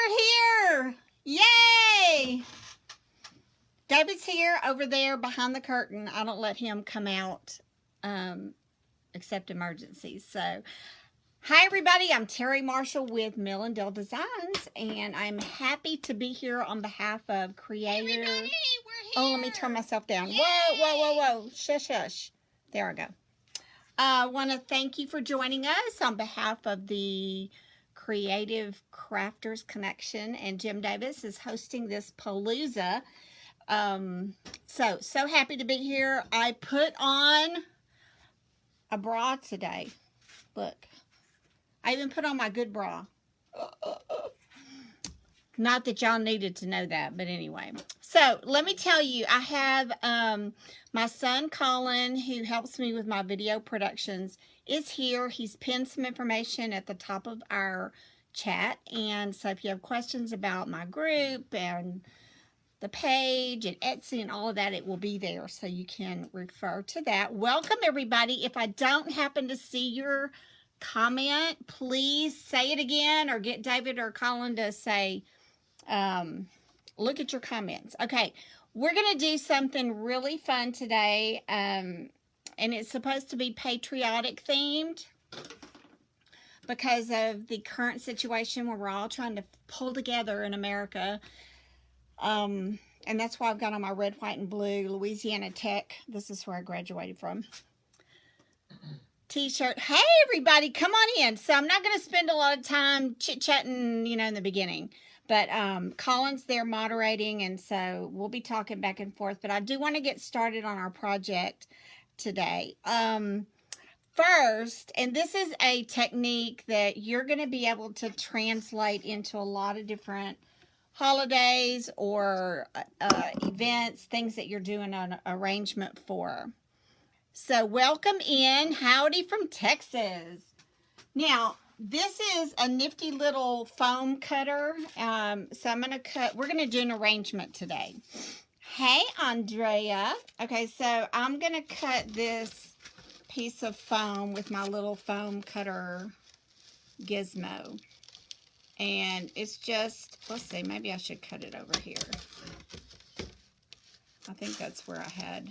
we're here. Yay! David's here over there behind the curtain. I don't let him come out except emergencies. So, hi everybody. I'm Terri Marshall with Mill and Dell Designs, and I'm happy to be here on behalf of Creator. Everybody, we're here. Oh, let me turn myself down. Yay! Whoa. Shush, shush. There I go. I want to thank you for joining us on behalf of the Creative Crafters Connection, and Jim Davis is hosting this palooza. So happy to be here. I put on a bra today. Look, I even put on my good bra. Not that y'all needed to know that, but anyway. So let me tell you, I have my son Colin, who helps me with my video productions, is here. He's pinned some information at the top of our chat. And so if you have questions about my group and the page and Etsy and all of that, it will be there. So you can refer to that. Welcome, everybody. If I don't happen to see your comment, please say it again or get David or Colin to say, look at your comments. Okay, we're going to do something really fun today, and it's supposed to be patriotic themed because of the current situation where we're all trying to pull together in America. And that's why I've got on my red, white, and blue Louisiana Tech. This is where I graduated from. T-shirt. Hey, everybody, come on in. So I'm not going to spend a lot of time chit-chatting, in the beginning. But Colin's there moderating, and so we'll be talking back and forth. But I do want to get started on our project today. First, and this is a technique that you're going to be able to translate into a lot of different holidays or events, things that you're doing an arrangement for. So welcome in. Howdy from Texas. Now, this is a nifty little foam cutter. So I'm going to we're going to do an arrangement today. Hey, Andrea. Okay, so I'm going to cut this piece of foam with my little foam cutter gizmo. And it's just, let's see, maybe I should cut it over here. I think that's where I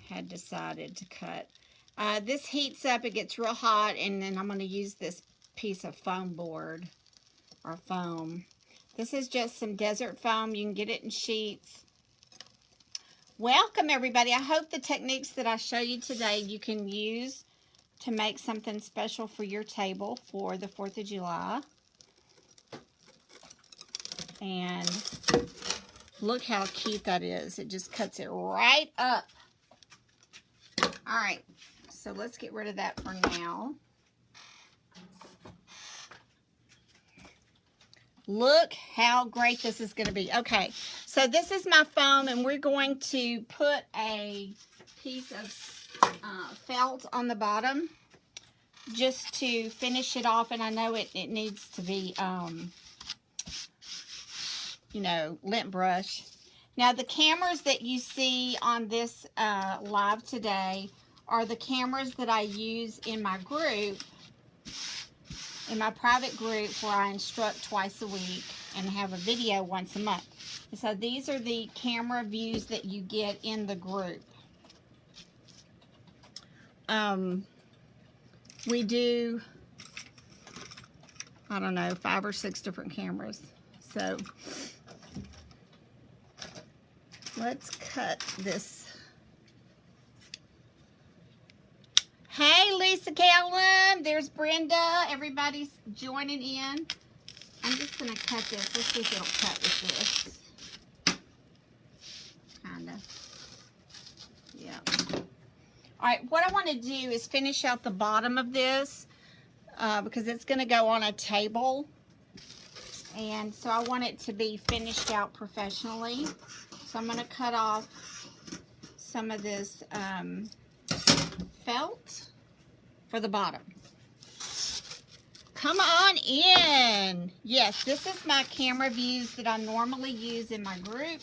had decided to cut. This heats up, it gets real hot, and then I'm going to use this piece of foam board, or foam. This is just some desert foam. You can get it in sheets. Welcome, everybody. I hope the techniques that I show you today you can use to make something special for your table for the 4th of July. And look how cute that is. It just cuts it right up. All right. So let's get rid of that for now. Look how great this is going to be. Okay, so this is my foam, and we're going to put a piece of felt on the bottom just to finish it off. And I know it needs to be, lint brush. Now, the cameras that you see on this live today are the cameras that I use in my group, in my private group where I instruct twice a week and have a video once a month. And so these are the camera views that you get in the group. We do, I don't know, 5 or 6 different cameras. So let's cut this. Hey, Lisa Callum. There's Brenda. Everybody's joining in. I'm just going to cut this. Let's see if it'll cut with this. Kind of. Yeah. All right. What I want to do is finish out the bottom of this because it's going to go on a table. And so I want it to be finished out professionally. So I'm going to cut off some of this felt for the bottom. Come on in. Yes, this is my camera views that I normally use in my group,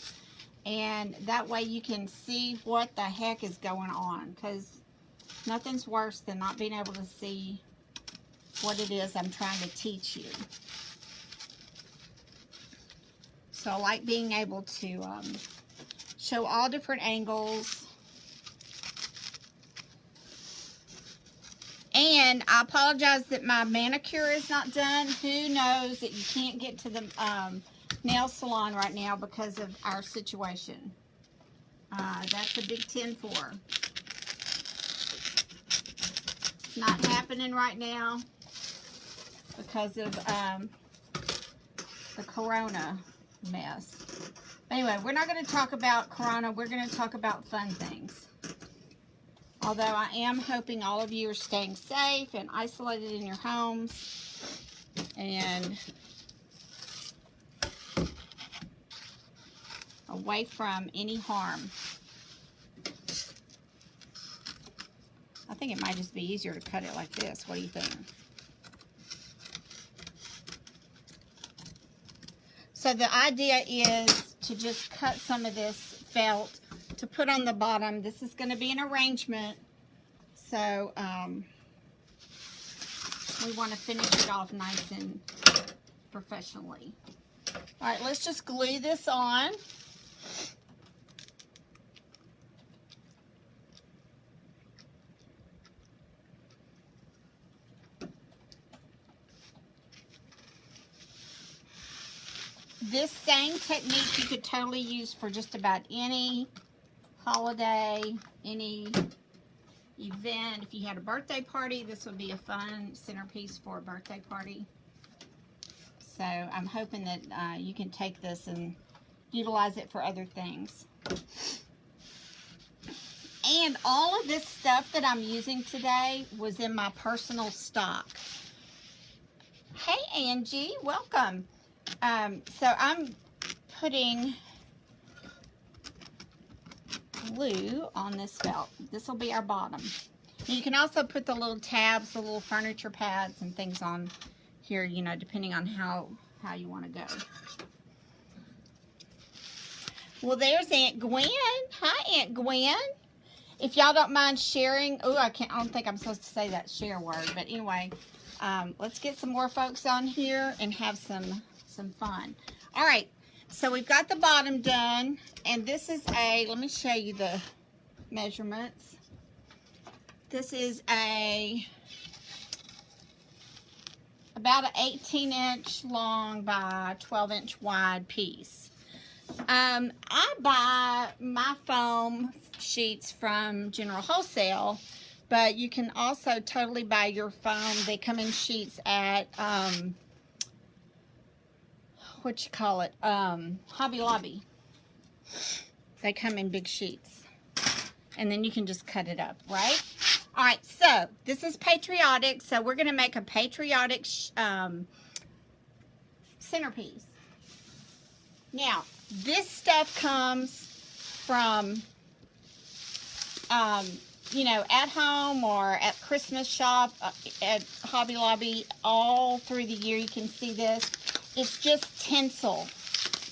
and that way you can see what the heck is going on, because nothing's worse than not being able to see what it is I'm trying to teach you. So I like being able to show all different angles. And I apologize that my manicure is not done. Who knows that you can't get to the nail salon right now because of our situation. That's a big 10-4. It's not happening right now because of the corona mess. Anyway, we're not going to talk about corona. We're going to talk about fun things. Although I am hoping all of you are staying safe and isolated in your homes and away from any harm. I think it might just be easier to cut it like this. What do you think? So the idea is to just cut some of this felt to put on the bottom. This is going to be an arrangement, so we want to finish it off nice and professionally. All right, let's just glue this on. This same technique you could totally use for just about any holiday, any event. If you had a birthday party, this would be a fun centerpiece for a birthday party. So I'm hoping that you can take this and utilize it for other things. And all of this stuff that I'm using today was in my personal stock. Hey Angie, welcome. So I'm putting glue on this felt. This will be our bottom. You can also put the little tabs, the little furniture pads and things on here, you know, depending on how you want to go. Well, there's Aunt Gwen. Hi, Aunt Gwen. If y'all don't mind sharing, I don't think I'm supposed to say that share word, but anyway, let's get some more folks on here and have some fun. All right, so we've got the bottom done, and this is let me show you the measurements. This is about an 18-inch long by 12-inch wide piece. I buy my foam sheets from General Wholesale, but you can also totally buy your foam. They come in sheets at Hobby Lobby. They come in big sheets, and then you can just cut it up, right? All right, so this is Patriotic, so we're going to make a Patriotic centerpiece. Now, this stuff comes from, you know, at home or at Christmas shop, at Hobby Lobby, all through the year. You can see this. It's just tinsel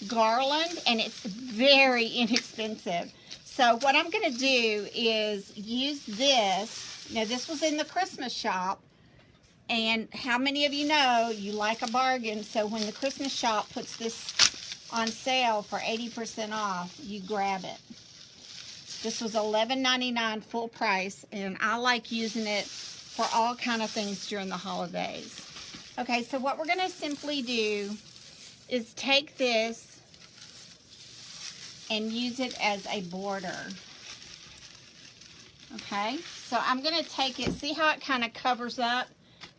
garland, and it's very inexpensive. So what I'm going to do is use this. Now, this was in the Christmas shop, and how many of you know you like a bargain? So when the Christmas shop puts this on sale for 80% off, you grab it. This was $11.99 full price, and I like using it for all kind of things during the holidays. Okay, so what we're going to simply do is take this and use it as a border. Okay, so I'm going to take it, see how it kind of covers up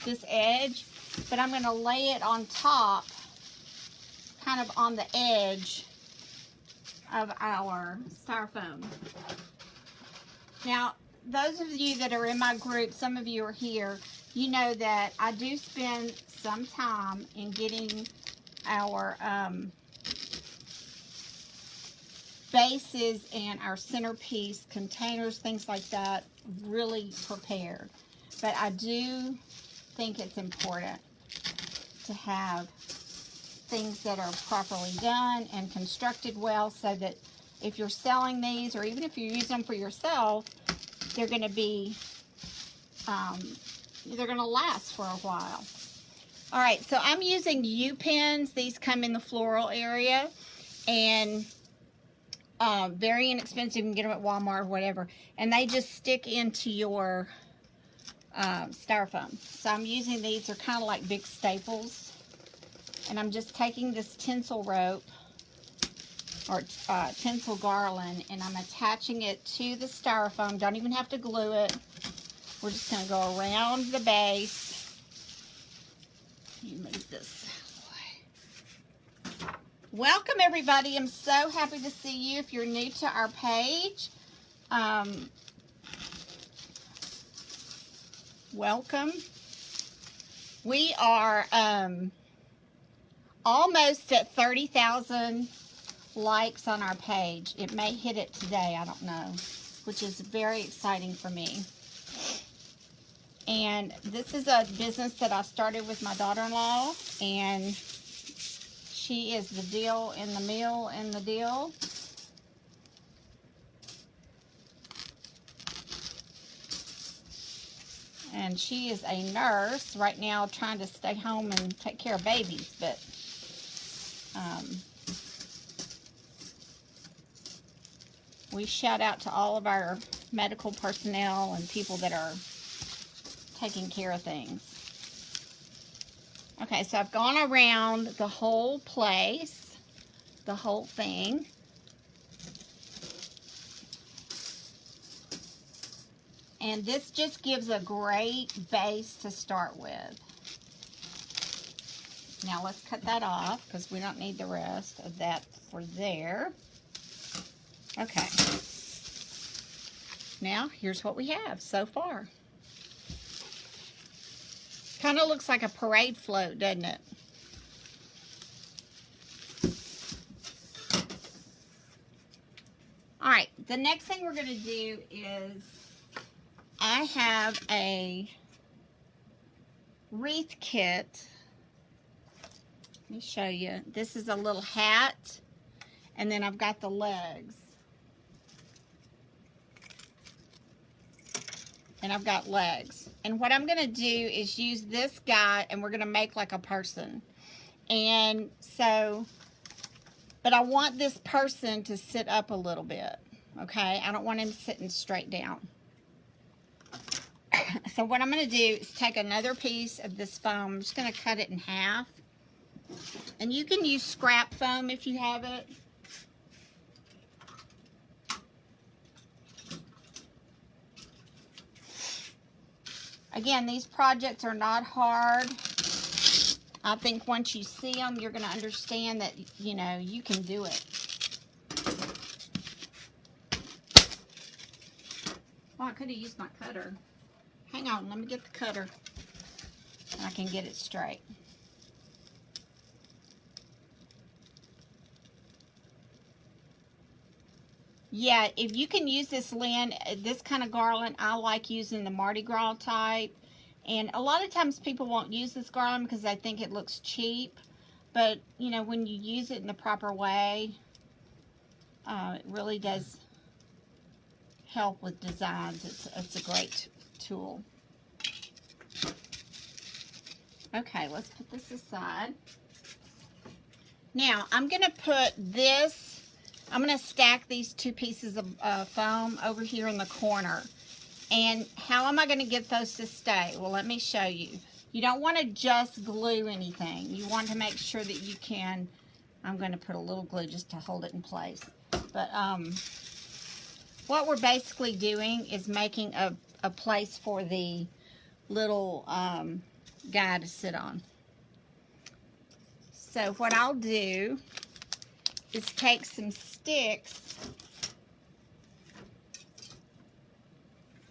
this edge, but I'm going to lay it on top, kind of on the edge of our styrofoam. Now, those of you that are in my group, some of you are here, you know that I do spend some time in getting our bases and our centerpiece containers, things like that, really prepared. But I do think it's important to have things that are properly done and constructed well, so that if you're selling these, or even if you're using them for yourself, they're going to be they're going to last for a while. All right, so I'm using U pins. These come in the floral area, and very inexpensive. You can get them at Walmart or whatever, and they just stick into your styrofoam. So I'm using these. They're kind of like big staples, and I'm just taking this tinsel rope or tinsel garland, and I'm attaching it to the styrofoam. Don't even have to glue it. We're just going to go around the base. Let me move this way. Welcome, everybody. I'm so happy to see you. If you're new to our page, welcome. We are almost at 30,000 likes on our page. It may hit it today, I don't know, which is very exciting for me. And this is a business that I started with my daughter-in-law, and she is the deal in the meal in the deal. And she is a nurse right now, trying to stay home and take care of babies, but we shout out to all of our medical personnel and people that are taking care of things. Okay, so I've gone around the whole place, the whole thing. And this just gives a great base to start with. Now let's cut that off because we don't need the rest of that for there. Okay. Now, here's what we have so far. Kind of looks like a parade float, doesn't it? All right, the next thing we're going to do is I have a wreath kit. Let me show you. This is a little hat, and then I've got the legs. And I've got legs. And what I'm going to do is use this guy, and we're going to make like a person. And so, but I want this person to sit up a little bit, okay? I don't want him sitting straight down. So what I'm going to do is take another piece of this foam. I'm just going to cut it in half. And you can use scrap foam if you have it. Again, these projects are not hard. I think once you see them, you're going to understand that, you know, you can do it. Oh, I could have used my cutter. Hang on, let me get the cutter. And I can get it straight. Yeah, if you can use this, Lynn, this kind of garland, I like using the Mardi Gras type. And a lot of times people won't use this garland because they think it looks cheap. But, you know, when you use it in the proper way, it really does help with designs. It's a great tool. Okay, let's put this aside. Now, I'm going to put this, I'm going to stack these two pieces of foam over here in the corner. And how am I going to get those to stay? Well, let me show you. You don't want to just glue anything. You want to make sure that you can, I'm going to put a little glue just to hold it in place. But what we're basically doing is making a place for the little guy to sit on. So what I'll do is take some sticks.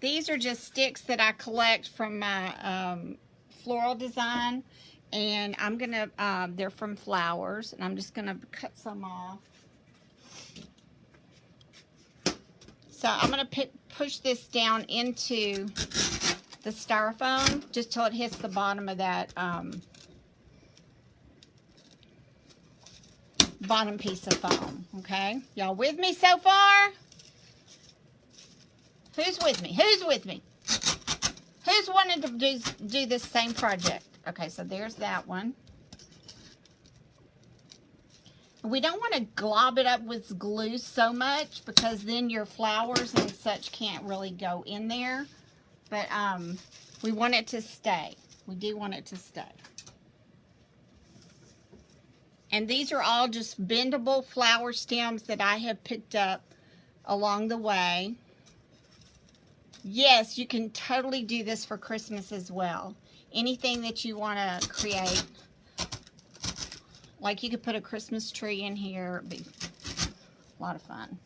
These are just sticks that I collect from my floral design, and I'm gonna, they're from flowers, and I'm just gonna cut some off. So I'm gonna push this down into the styrofoam just till it hits the bottom of that bottom piece of foam. Okay, y'all with me so far? Who's with me? Who's with me? Who's wanted to do this same project? Okay, so there's that one. We don't want to glob it up with glue so much because then your flowers and such can't really go in there. But we want it to stay. We do want it to stay. And these are all just bendable flower stems that I have picked up along the way. Yes, you can totally do this for Christmas as well. Anything that you want to create. Like you could put a Christmas tree in here. It'd be a lot of fun.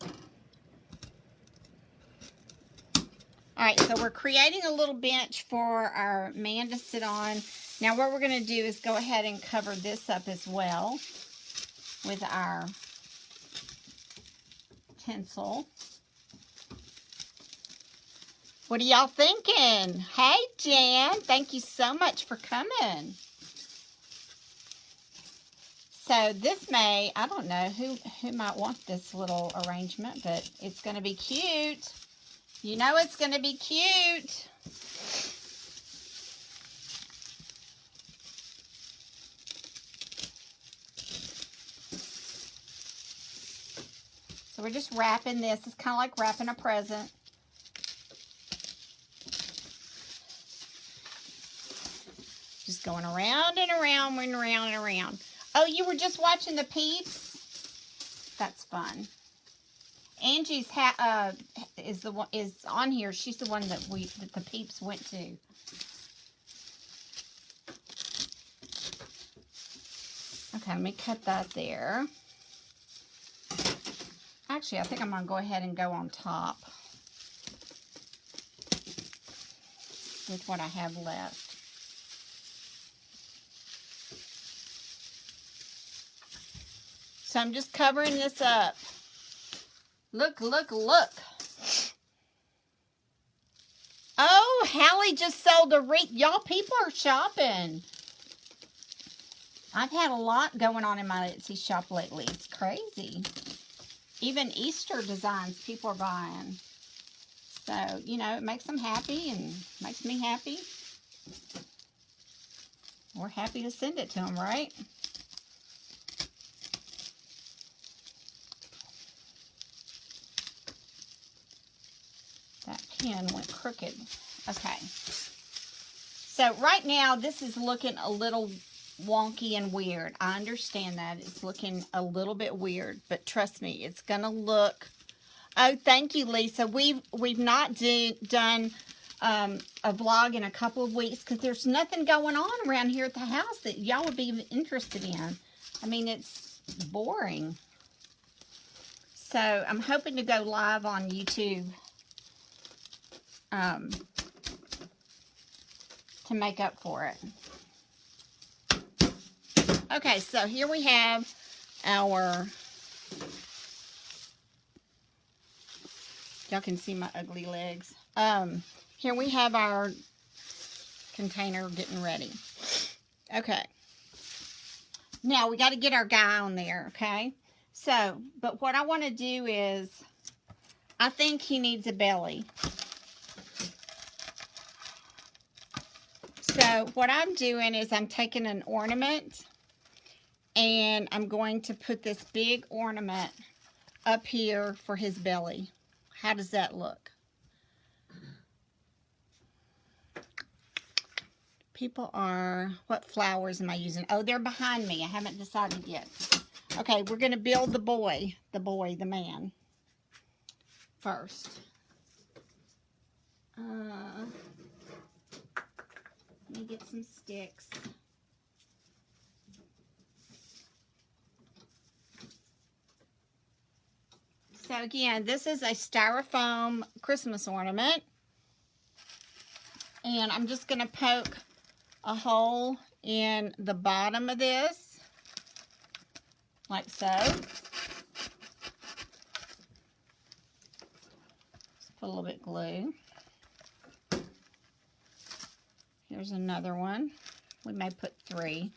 All right, so we're creating a little bench for our man to sit on. Now what we're going to do is go ahead and cover this up as well with our tinsel. What are y'all thinking? Hey, Jan, thank you so much for coming. So this may, I don't know who might want this little arrangement, but it's going to be cute. You know it's going to be cute. So we're just wrapping this. It's kind of like wrapping a present. Just going around and around and around and around. Oh, you were just watching the peeps? That's fun. Angie's is on here. She's the one that the peeps went to. Okay, let me cut that there. Actually, I think I'm gonna go ahead and go on top with what I have left. So I'm just covering this up. Look, look, look. Oh, Hallie just sold a wreath. Y'all, people are shopping. I've had a lot going on in my Etsy shop lately. It's crazy. Even Easter designs people are buying. So, you know, it makes them happy and makes me happy. We're happy to send it to them, right? That pen went crooked. Okay. So right now, this is looking a little wonky and weird. I understand that. It's looking a little bit weird, but trust me, it's going to look... Oh, thank you, Lisa. We've not done a vlog in a couple of weeks because there's nothing going on around here at the house that y'all would be interested in. I mean, it's boring. So I'm hoping to go live on YouTube to make up for it. Okay, so here we have our... Y'all can see my ugly legs. Here we have our container getting ready. Okay. Now, we got to get our guy on there, okay? So, but what I want to do is, I think he needs a belly. So, what I'm doing is I'm taking an ornament, and I'm going to put this big ornament up here for his belly. How does that look? People are, what flowers am I using? Oh, they're behind me. I haven't decided yet. Okay, we're going to build the man first. Let me get some sticks. So again, this is a styrofoam Christmas ornament. And I'm just going to poke a hole in the bottom of this, like so. Just put a little bit of glue. Here's another one. We may put 3.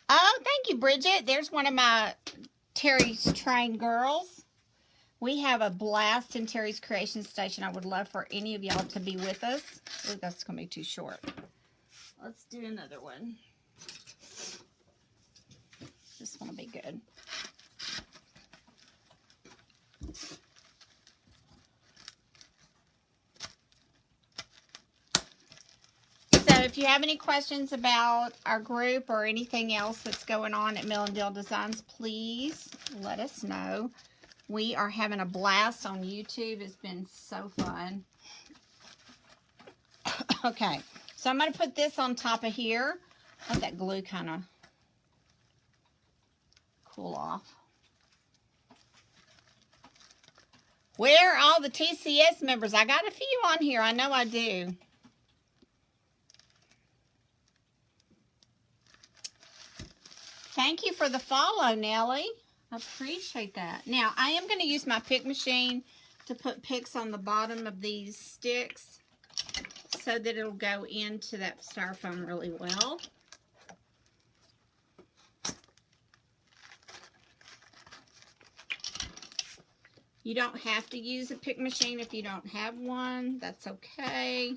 Oh, thank you, Bridget. There's one of my Terry's Trained Girls. We have a blast in Terry's Creation Station. I would love for any of y'all to be with us. Oh, that's going to be too short. Let's do another one. This one will be good. So if you have any questions about our group or anything else that's going on at Mill and Dale Designs, please let us know. We are having a blast on YouTube. It's been so fun. Okay, so I'm going to put this on top of here. Let that glue kind of cool off. Where are all the TCS members? I got a few on here. I know I do. Thank you for the follow, Nellie. I appreciate that. Now, I am going to use my pick machine to put picks on the bottom of these sticks so that it'll go into that styrofoam really well. You don't have to use a pick machine if you don't have one. That's okay.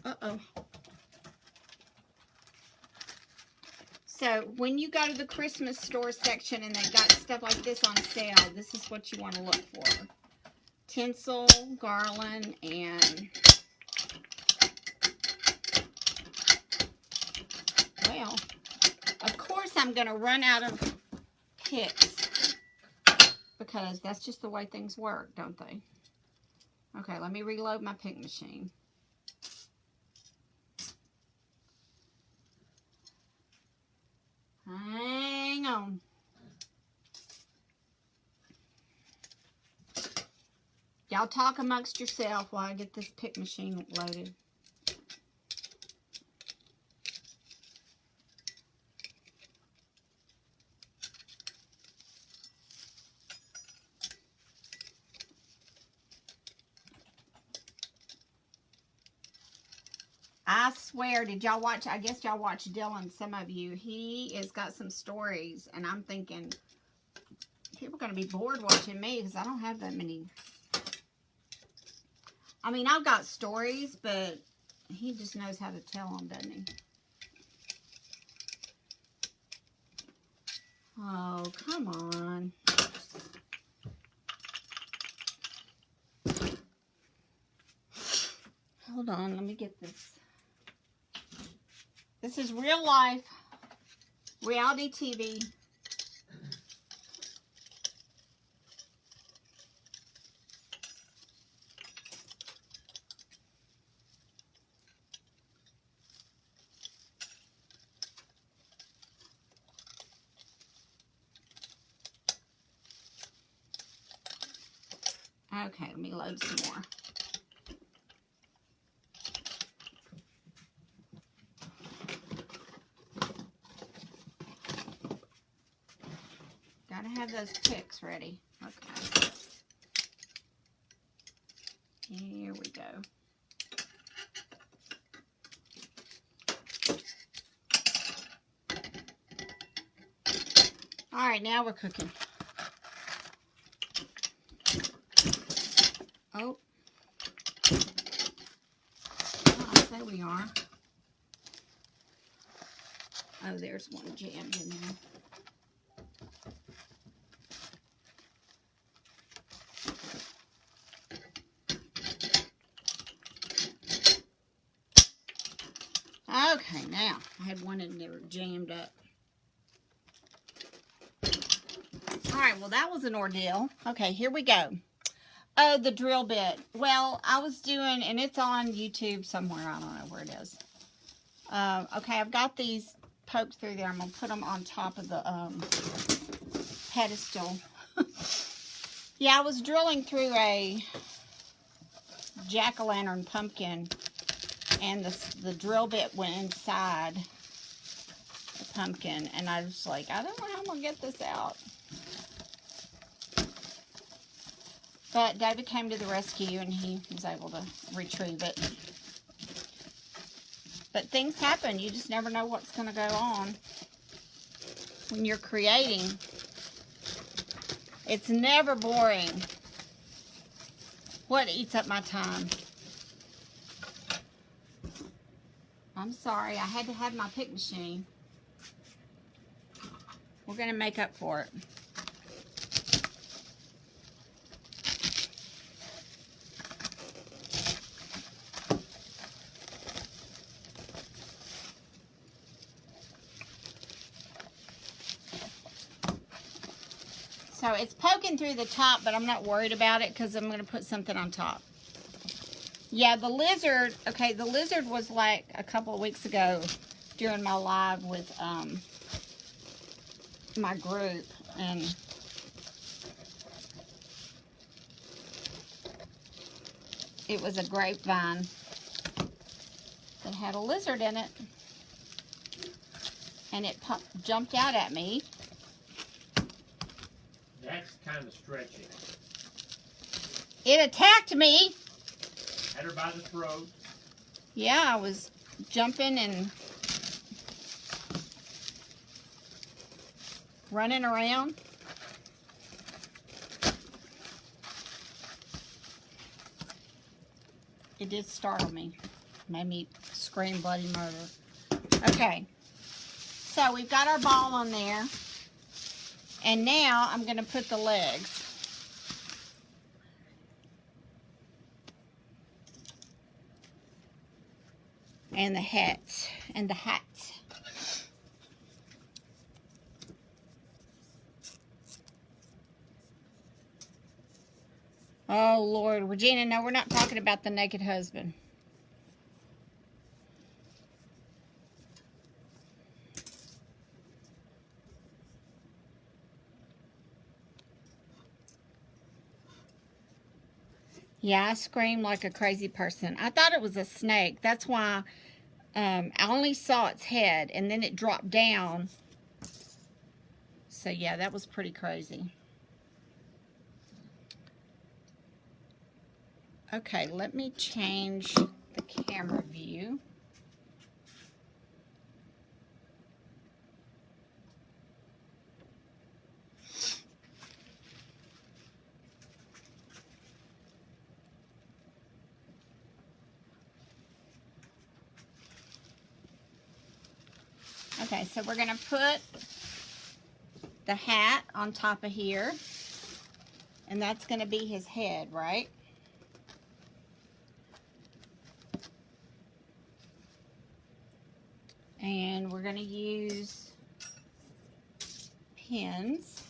Uh-oh. So when you go to the Christmas store section and they've got stuff like this on sale, this is what you want to look for. Tinsel, garland, and well, of course I'm going to run out of picks because that's just the way things work, don't they? Okay, let me reload my pick machine. Hang on. Y'all talk amongst yourself while I get this pick machine loaded. I swear, did y'all watch? I guess y'all watch Dylan, some of you. He has got some stories, and I'm thinking people are going to be bored watching me because I don't have that many. I mean, I've got stories, but he just knows how to tell them, doesn't he? Oh, come on. Hold on, let me get this. This is real life, reality TV. Okay, let me load some more. Gotta have those picks ready. Okay. Here we go. All right, now we're cooking. Oh. There we are. Oh, there's one jammed in there. Okay, now, I had one in there jammed up. Alright, well that was an ordeal. Okay, here we go. Oh, the drill bit. Well, I was doing, and it's on YouTube somewhere. I don't know where it is. Okay, I've got these poked through there. I'm going to put them on top of the pedestal. Yeah, I was drilling through a jack-o'-lantern pumpkin, and the drill bit went inside the pumpkin, and I was like, I don't know how I'm going to get this out. But David came to the rescue, and he was able to retrieve it. But things happen. You just never know what's going to go on when you're creating. It's never boring. What eats up my time? I'm sorry. I had to have my pick machine. We're going to make up for it. So it's poking through the top, but I'm not worried about it because I'm going to put something on top. Yeah, the lizard, okay, the lizard was like a couple of weeks ago during my live with my group, and it was a grapevine that had a lizard in it, and it jumped out at me. That's kind of stretching. It attacked me. Had her by the throat. Yeah, I was jumping and running around. It did startle me. Made me scream bloody murder. Okay. So we've got our ball on there. And now I'm going to put the legs. And the hat. And the hat. Oh, Lord. Regina, no, we're not talking about the naked husband. Yeah, I screamed like a crazy person. I thought it was a snake. That's why I only saw its head, and then it dropped down. So, yeah, that was pretty crazy. Okay, let me change the camera view. Okay, so we're going to put the hat on top of here, and that's going to be his head, right? And we're going to use pins.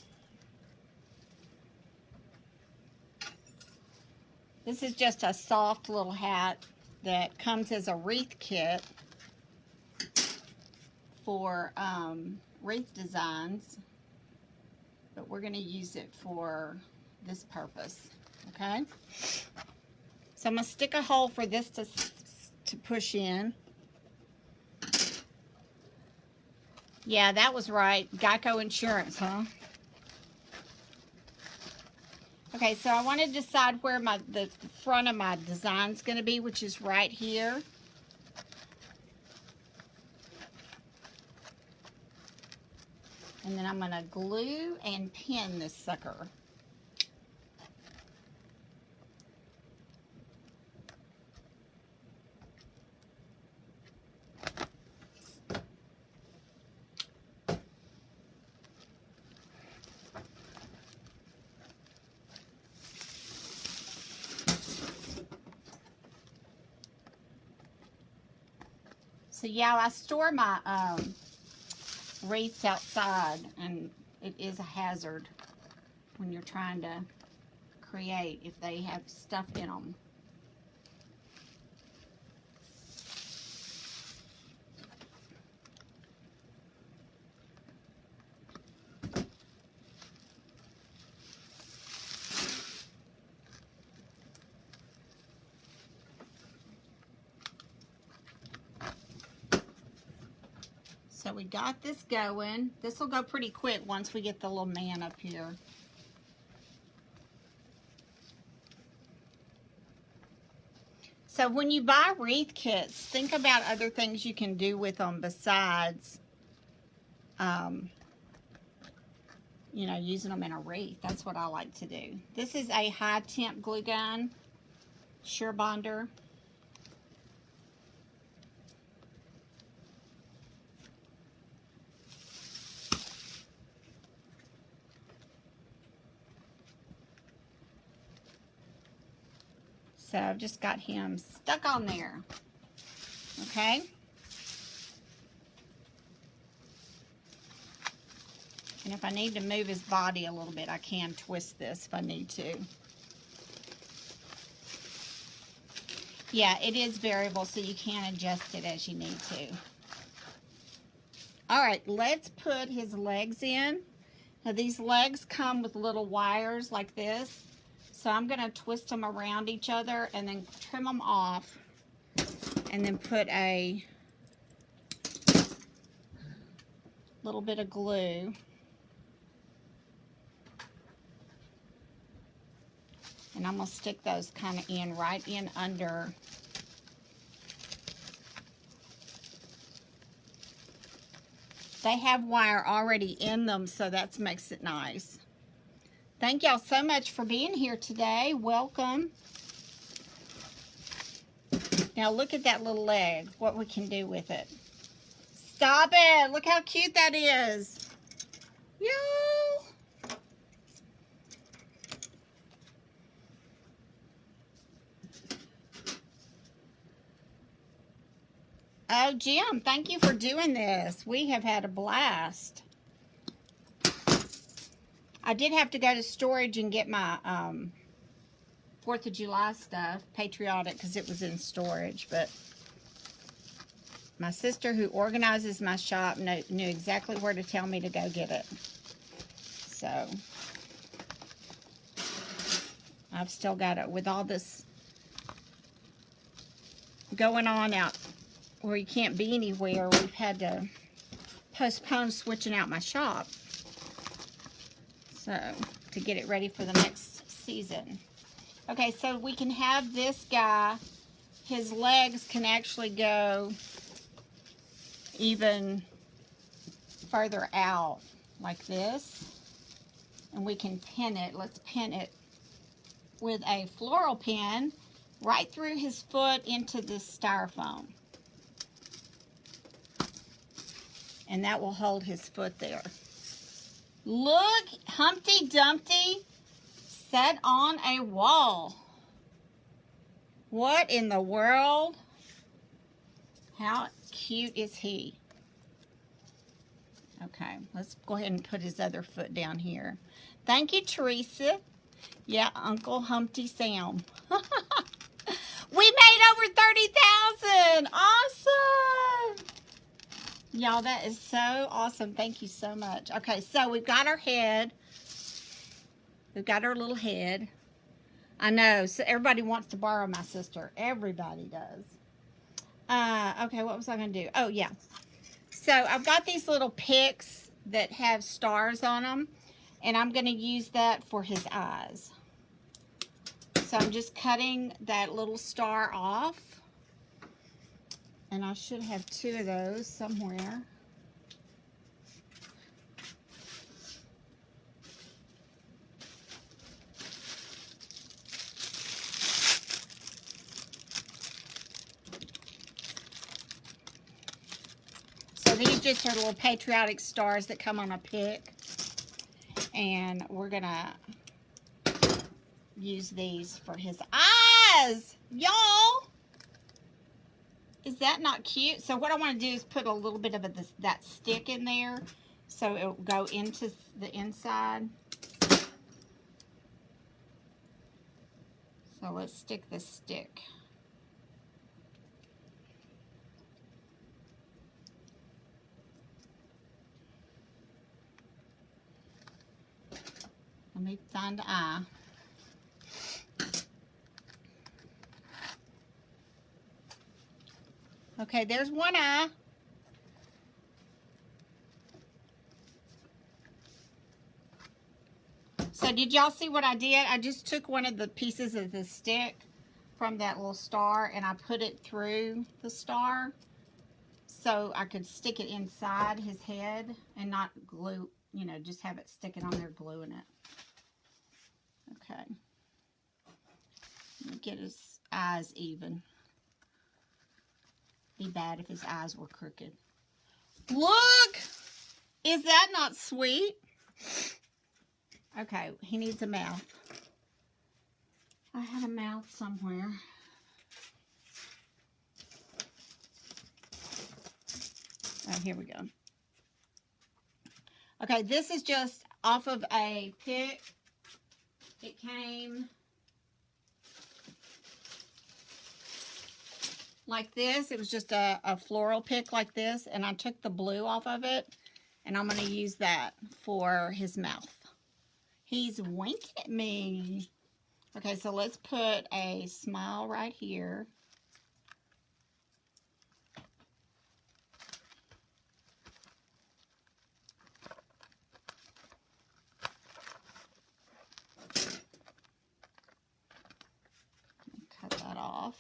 This is just a soft little hat that comes as a wreath kit for wreath designs, but we're going to use it for this purpose, okay? So I'm going to stick a hole for this to push in. Yeah, that was right. Geico Insurance, huh? Okay, so I want to decide where the front of my design's going to be, which is right here. And then I'm going to glue and pin this sucker. So yeah, I store my wreaths outside, and it is a hazard when you're trying to create if they have stuff in them. So we got this going. This will go pretty quick once we get the little man up here. So So when you buy wreath kits, think about other things you can do with them besides, you know, using them in a wreath. That's what I like to do. This is a high temp glue gun, Sure Bonder. So I've just got him stuck on there. Okay. And if I need to move his body a little bit, I can twist this if I need to. Yeah, it is variable, so you can adjust it as you need to. All right, let's put his legs in. Now these legs come with little wires like this. So I'm going to twist them around each other and then trim them off and then put a little bit of glue. And I'm going to stick those kind of in right in under. They have wire already in them, so that makes it nice. Thank y'all so much for being here today. Welcome. Now look at that little leg, what we can do with it. Stop it. Look how cute that is. Yo. Oh, Jim, thank you for doing this. We have had a blast. I did have to go to storage and get my 4th of July stuff, Patriotic, because it was in storage. But my sister, who organizes my shop, knew exactly where to tell me to go get it. So I've still got it. With all this going on out where you can't be anywhere, we've had to postpone switching out my shop. So, to get it ready for the next season. Okay, so we can have this guy, his legs can actually go even further out like this. And we can pin it. Let's pin it with a floral pin right through his foot into this styrofoam. And that will hold his foot there. Look, Humpty Dumpty set on a wall. What in the world? How cute is he? Okay, let's go ahead and put his other foot down here. Thank you, Teresa. Yeah, Uncle Humpty Sam. We made over 30,000. Awesome. Y'all, that is so awesome. Thank you so much. Okay, so we've got our head. We've got our little head. I know, so everybody wants to borrow my sister. Everybody does. Okay, what was I going to do? Oh, yeah. So I've got these little picks that have stars on them, and I'm going to use that for his eyes. So I'm just cutting that little star off. And I should have 2 of those somewhere. So these just are little patriotic stars that come on a pick. And we're going to use these for his eyes. Y'all! Is that not cute? So what I want to do is put a little bit of that stick in there so it will go into the inside. So let's stick the stick. Let me find the eye. Okay, there's one eye. So did y'all see what I did? I just took one of the pieces of the stick. from that little star, and I put it through the star so I could stick it inside his head and not glue, you know, just have it sticking on there, gluing it. Okay. Let me get his eyes even. Be bad if his eyes were crooked. Look! Is that not sweet? Okay, he needs a mouth. I had a mouth somewhere. Oh, here we go. Okay, this is just off of a pick. It came like this. It was just a floral pick like this, and I took the blue off of it, and I'm going to use that for his mouth. He's winking at me. Okay, so let's put a smile right here. Cut that off.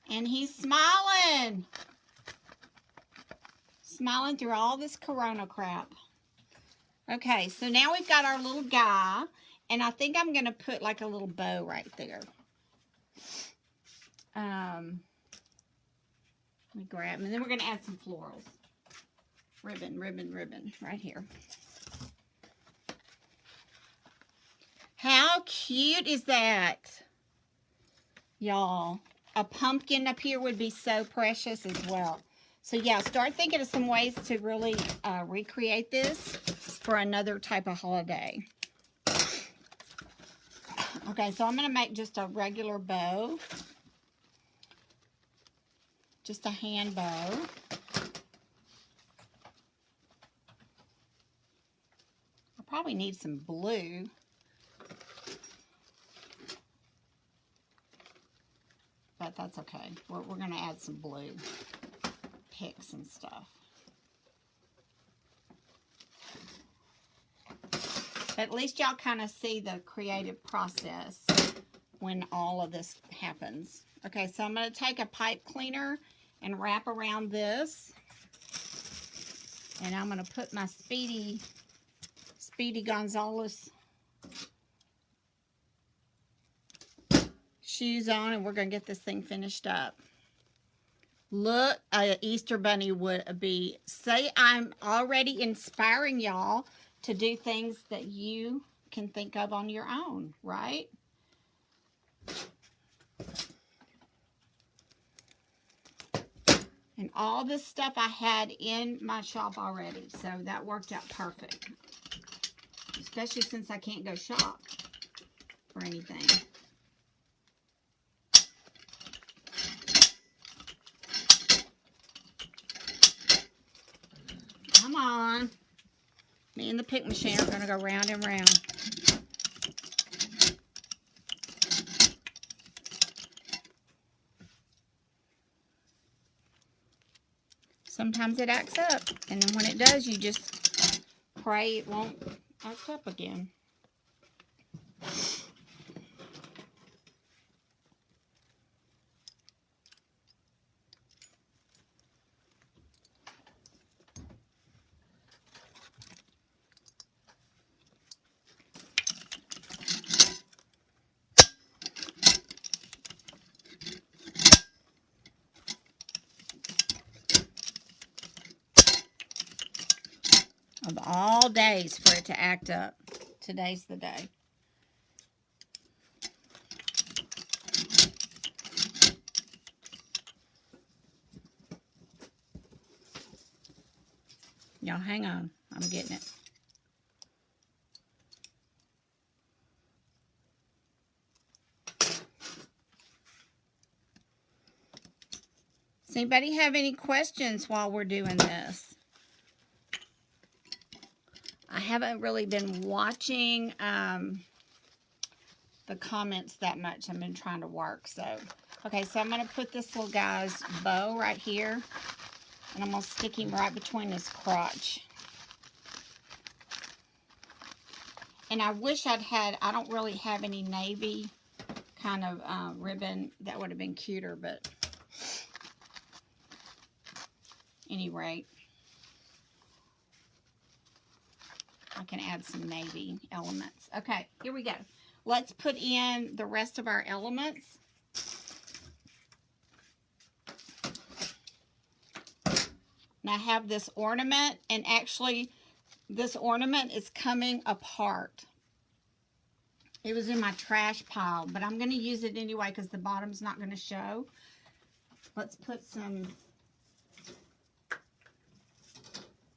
And he's smiling. Smiling through all this corona crap. Okay, so now we've got our little guy. And I think I'm going to put like a little bow right there. Let me grab them. And then we're going to add some florals. Ribbon, ribbon, ribbon. Right here. How cute is that? Y'all. A pumpkin up here would be so precious as well. So yeah, start thinking of some ways to really recreate this for another type of holiday. Okay, so I'm going to make just a regular bow. Just a hand bow. I probably need some blue. But that's okay. We're going to add some blue picks and stuff. But at least y'all kind of see the creative process when all of this happens. Okay, so I'm going to take a pipe cleaner and wrap around this. And I'm going to put my Speedy Gonzalez shoes on, and we're going to get this thing finished up. Look, an Easter bunny would be. Say I'm already inspiring y'all to do things that you can think of on your own, right? And all this stuff I had in my shop already, so that worked out perfect. Especially since I can't go shop for anything. Come on. Me and the pick machine are going to go round and round. Sometimes it acts up, and then when it does, you just pray it won't act up again. Of all days for it to act up, today's the day. Y'all hang on. I'm getting it. Does anybody have any questions while we're doing this? I haven't really been watching the comments that much. I've been trying to work. So, okay, so I'm going to put this little guy's bow right here. And I'm going to stick him right between his crotch. And I wish I don't really have any navy kind of ribbon. That would have been cuter, but any rate, I can add some navy elements. Okay, here we go. Let's put in the rest of our elements. Now I have this ornament, and actually this ornament is coming apart. It was in my trash pile, but I'm going to use it anyway because the bottom's not going to show. Let's put some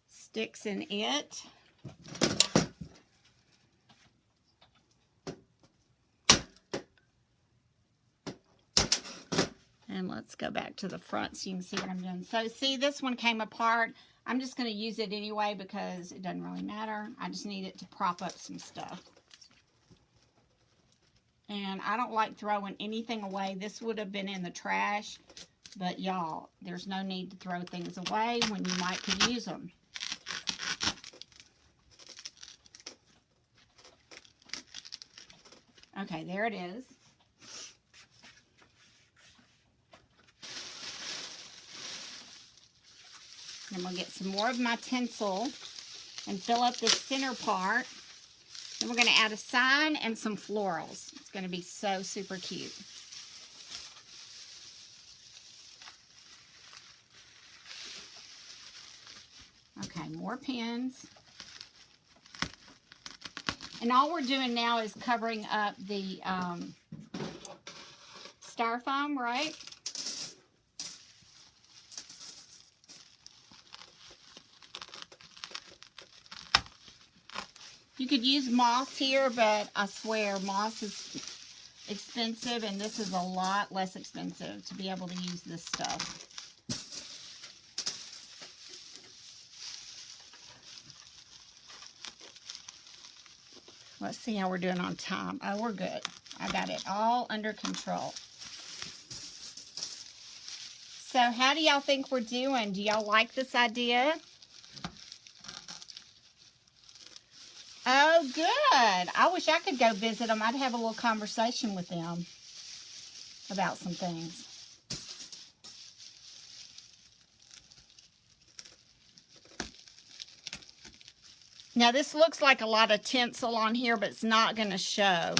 sticks in it. And let's go back to the front so you can see what I'm doing. So see, this one came apart. I'm just going to use it anyway because it doesn't really matter. I just need it to prop up some stuff. And I don't like throwing anything away. This would have been in the trash. But y'all, there's no need to throw things away when you might could use them. Okay, there it is. Then we'll get some more of my tinsel and fill up the center part. Then we're going to add a sign and some florals. It's going to be so super cute. Okay, more pins. And all we're doing now is covering up the styrofoam, right? You could use moss here, but I swear moss is expensive, and this is a lot less expensive to be able to use this stuff. Let's see how we're doing on time. Oh, we're good. I got it all under control. So how do y'all think we're doing? Do y'all like this idea? Oh, good. I wish I could go visit them. I'd have a little conversation with them about some things. Now, this looks like a lot of tinsel on here, but it's not going to show.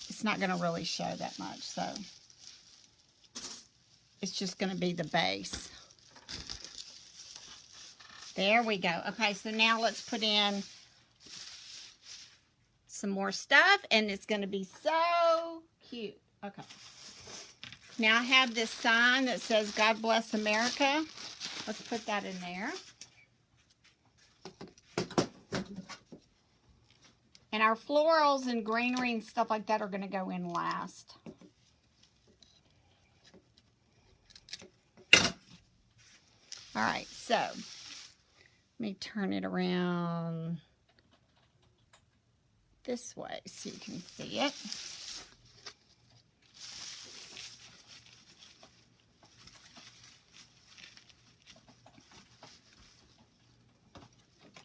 It's not going to really show that much, so it's just going to be the base. There we go. Okay, so now let's put in some more stuff, and it's going to be so cute. Okay. Now I have this sign that says, God bless America. Let's put that in there. And our florals and greenery and stuff like that are going to go in last. All right, so let me turn it around this way so you can see it.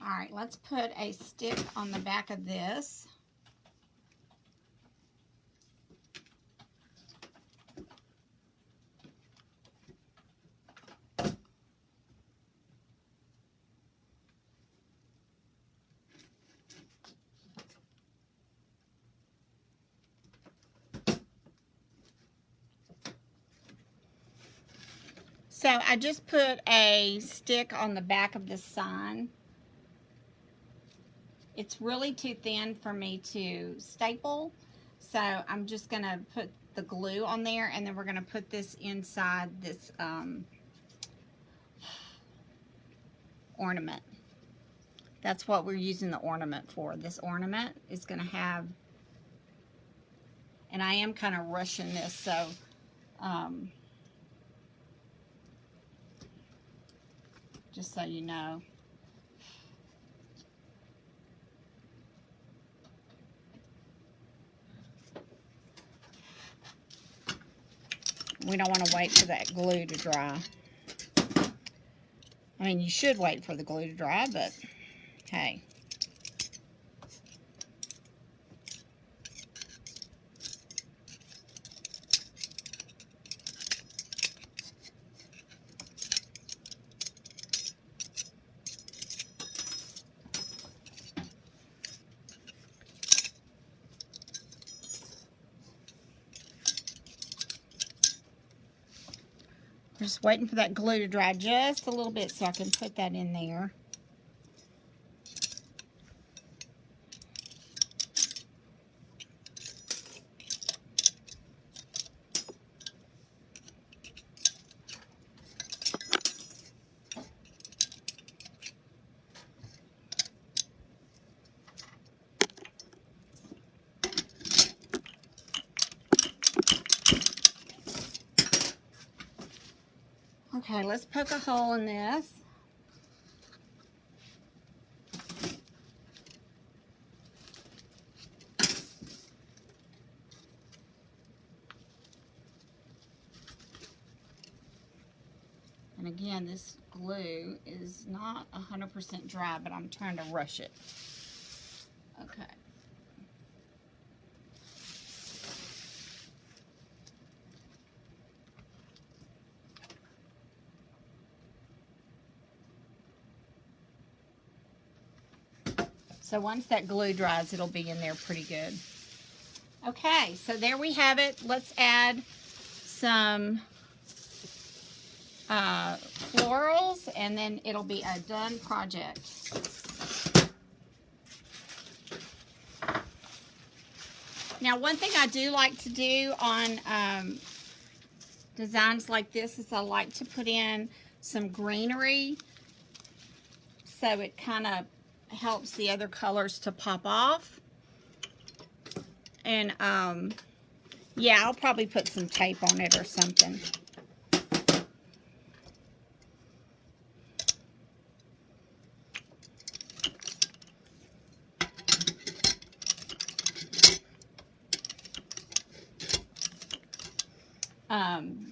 All right, let's put a stick on the back of this. So I just put a stick on the back of this sign. It's really too thin for me to staple, so I'm just going to put the glue on there, and then we're going to put this inside this ornament. That's what we're using the ornament for. This ornament is going to have, and I am kind of rushing this, so just so you know. we don't want to wait for that glue to dry. I mean, you should wait for the glue to dry, but hey. We're just waiting for that glue to dry just a little bit so I can put that in there. Okay, let's poke a hole in this. And again, this glue is not 100% dry, but I'm trying to rush it. Okay. So once that glue dries, it'll be in there pretty good. Okay, so there we have it. Let's add some florals, and then it'll be a done project. Now, one thing I do like to do on designs like this is I like to put in some greenery, so it kind of helps the other colors to pop off. And yeah, I'll probably put some tape on it or something.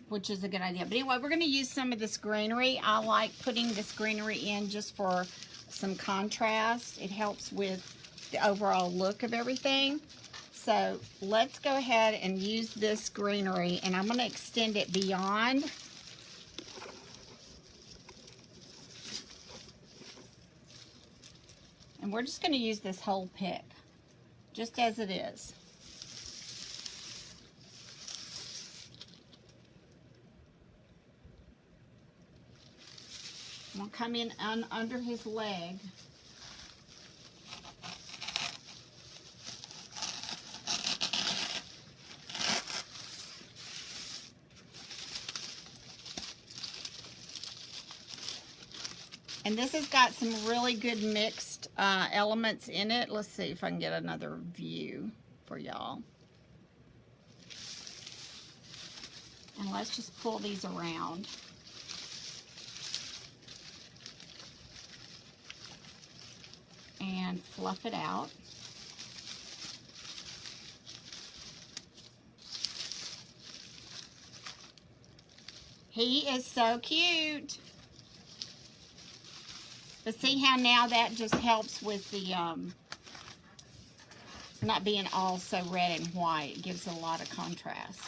Which is a good idea. But anyway, we're going to use some of this greenery. I like putting this greenery in just for some contrast. It helps with the overall look of everything. So let's go ahead and use this greenery, and I'm going to extend it beyond. And we're just going to use this whole pick, just as it is. I'm going to come in under his leg. And this has got some really good mixed elements in it. Let's see if I can get another view for y'all. And let's just pull these around. And fluff it out. He is so cute. But see how now that just helps with the not being all so red and white. It gives a lot of contrast.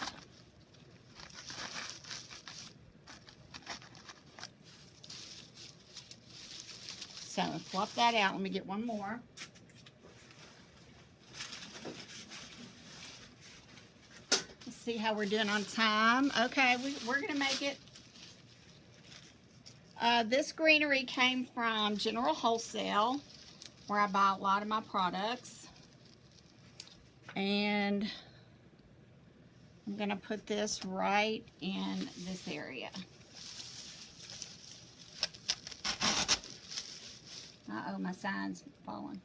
So fluff that out. Let me get one more. Let's see how we're doing on time. Okay, we're going to make it. This greenery came from General Wholesale, where I buy a lot of my products. And I'm going to put this right in this area. Uh-oh, my sign's falling.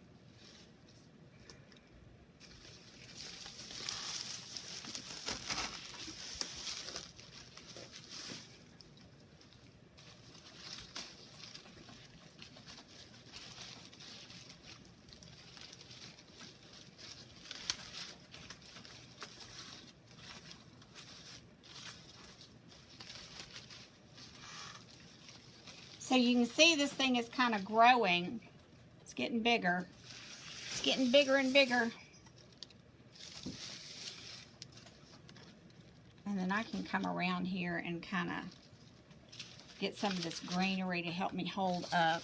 So you can see this thing is kind of growing. It's getting bigger. It's getting bigger and bigger. And then I can come around here and kind of get some of this greenery to help me hold up.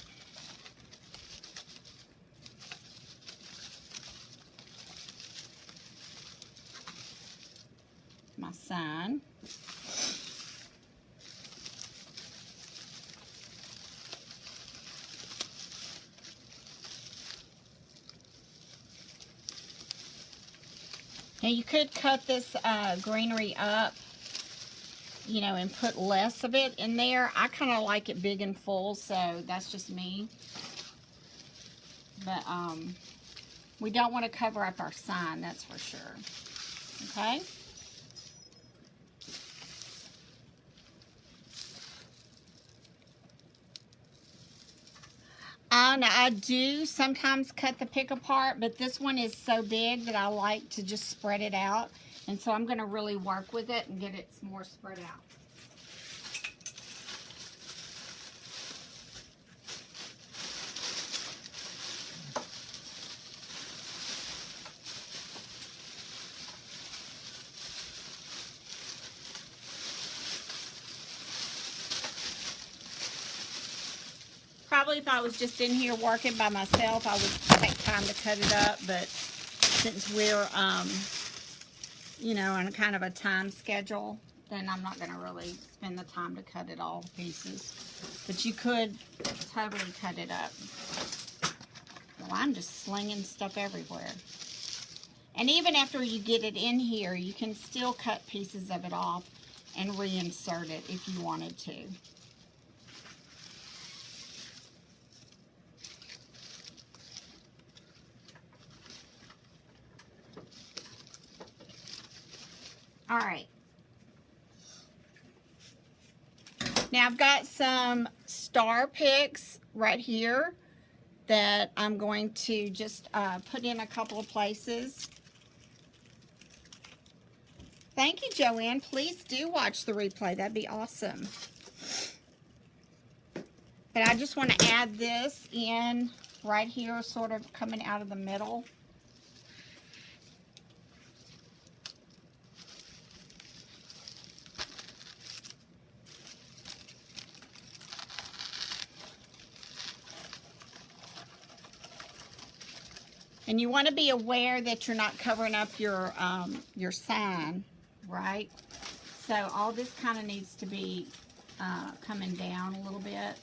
My sign. Now you could cut this greenery up, you know, and put less of it in there. I kind of like it big and full, so that's just me. But we don't want to cover up our sign, that's for sure. Okay? Now I do sometimes cut the pick apart, but this one is so big that I like to just spread it out. And so I'm going to really work with it and get it more spread out. Probably if I was just in here working by myself, I would take time to cut it up, but since we're, you know, on a kind of a time schedule, then I'm not going to really spend the time to cut it all to pieces. But you could totally cut it up. Well, I'm just slinging stuff everywhere. And even after you get it in here, you can still cut pieces of it off and reinsert it if you wanted to. All right. Now I've got some star picks right here that I'm going to just put in a couple of places. Thank you, Joanne. Please do watch the replay. That'd be awesome. But I just want to add this in right here, sort of coming out of the middle. And you want to be aware that you're not covering up your sign, right? So all this kind of needs to be coming down a little bit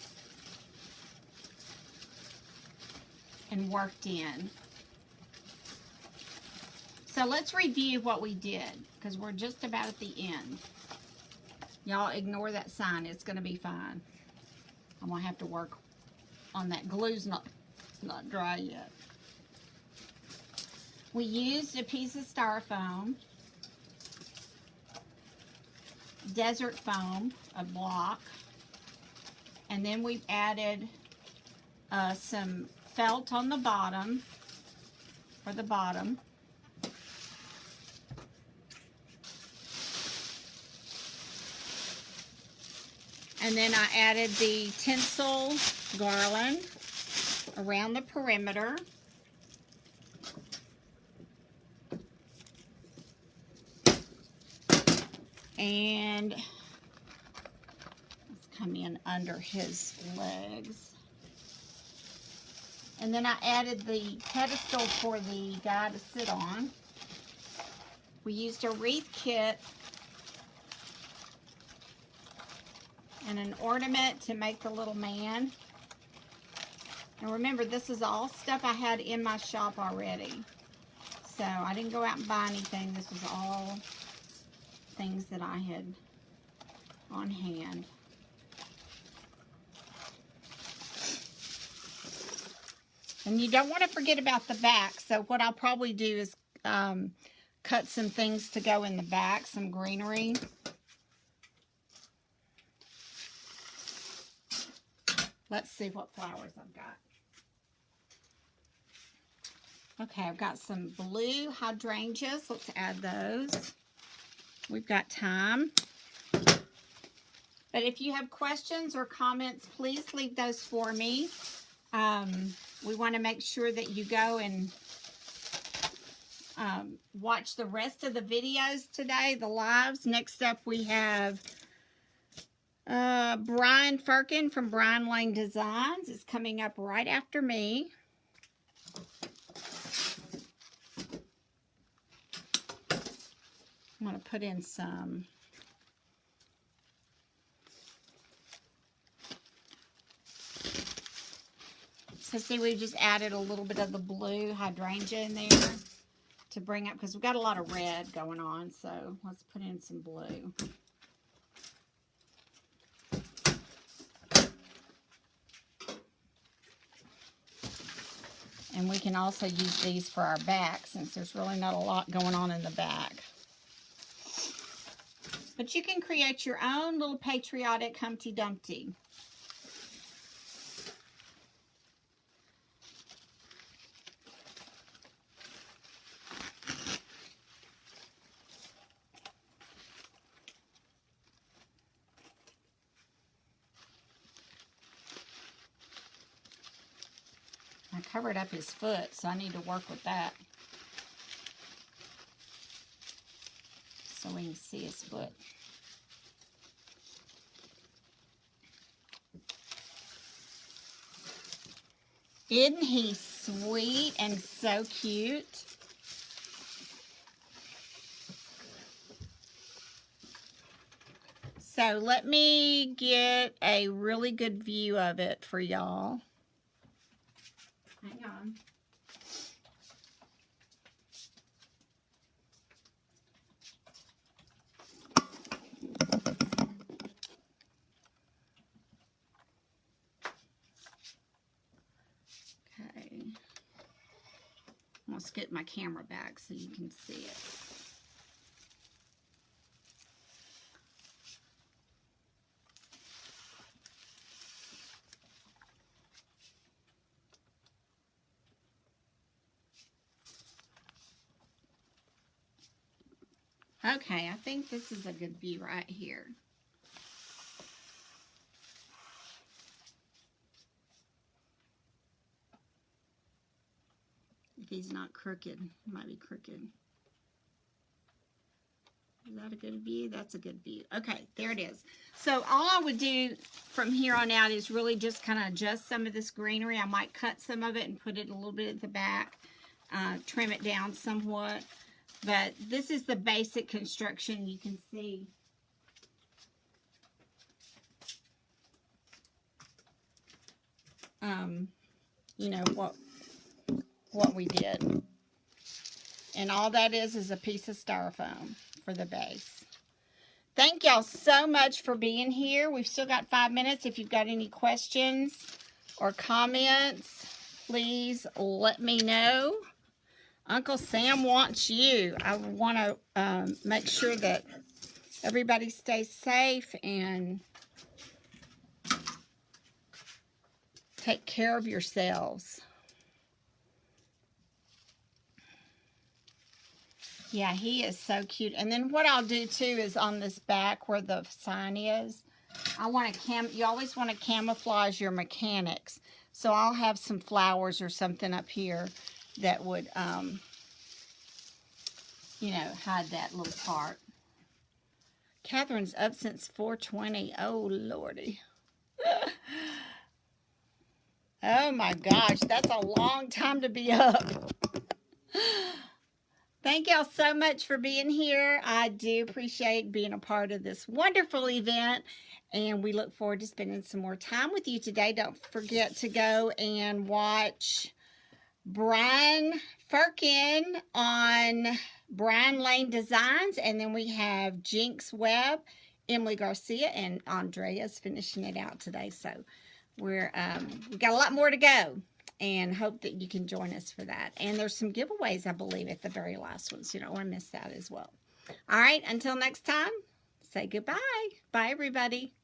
and worked in. So let's review what we did, because we're just about at the end. Y'all ignore that sign. It's going to be fine. I'm going to have to work on that. Glue's not dry yet. We used a piece of styrofoam, desert foam, a block, and then we've added some felt on the bottom, for the bottom. And then I added the tinsel garland around the perimeter. And let's come in under his legs. And then I added the pedestal for the guy to sit on. We used a wreath kit and an ornament to make the little man. And remember, this is all stuff I had in my shop already. So I didn't go out and buy anything. This was all things that I had on hand. And you don't want to forget about the back. So what I'll probably do is cut some things to go in the back, some greenery. Let's see what flowers I've got. Okay, I've got some blue hydrangeas. Let's add those. We've got thyme. But if you have questions or comments, please leave those for me. We want to make sure that you go and watch the rest of the videos today, the lives. Next up, we have Brian Firkin from Brian Lane Designs is coming up right after me. I'm going to put in some so see, we just added a little bit of the blue hydrangea in there to bring up, because we've got a lot of red going on, so let's put in some blue. And we can also use these for our back, since there's really not a lot going on in the back. But you can create your own little patriotic Humpty Dumpty. I covered up his foot, so I need to work with that, so we can see his foot. Isn't he sweet and so cute? So let me get a really good view of it for y'all. Hang on. Okay. Let's get my camera back so you can see it. Okay, I think this is a good view right here. If he's not crooked, he might be crooked. Is that a good view? That's a good view. Okay, there it is. So all I would do from here on out is really just kind of adjust some of this greenery. I might cut some of it and put it a little bit at the back, trim it down somewhat. But this is the basic construction. You can see. You know, what we did. And all that is a piece of styrofoam for the base. Thank y'all so much for being here. We've still got 5 minutes. If you've got any questions or comments, please let me know. Uncle Sam wants you. I want to make sure that everybody stays safe and take care of yourselves. Yeah, he is so cute. And then what I'll do too is on this back where the sign is, I want to you always want to camouflage your mechanics. So I'll have some flowers or something up here that would, you know, hide that little part. Catherine's up since 4:20. Oh, Lordy. Oh, my gosh. That's a long time to be up. Thank y'all so much for being here. I do appreciate being a part of this wonderful event. And we look forward to spending some more time with you today. Don't forget to go and watch Brian Firkin on Brian Lane Designs. And then we have Jinx Webb, Emily Garcia, and Andrea's finishing it out today. So we got a lot more to go. And hope that you can join us for that. And there's some giveaways, I believe, at the very last one. So you don't want to miss that as well. All right, until next time, say goodbye. Bye, everybody.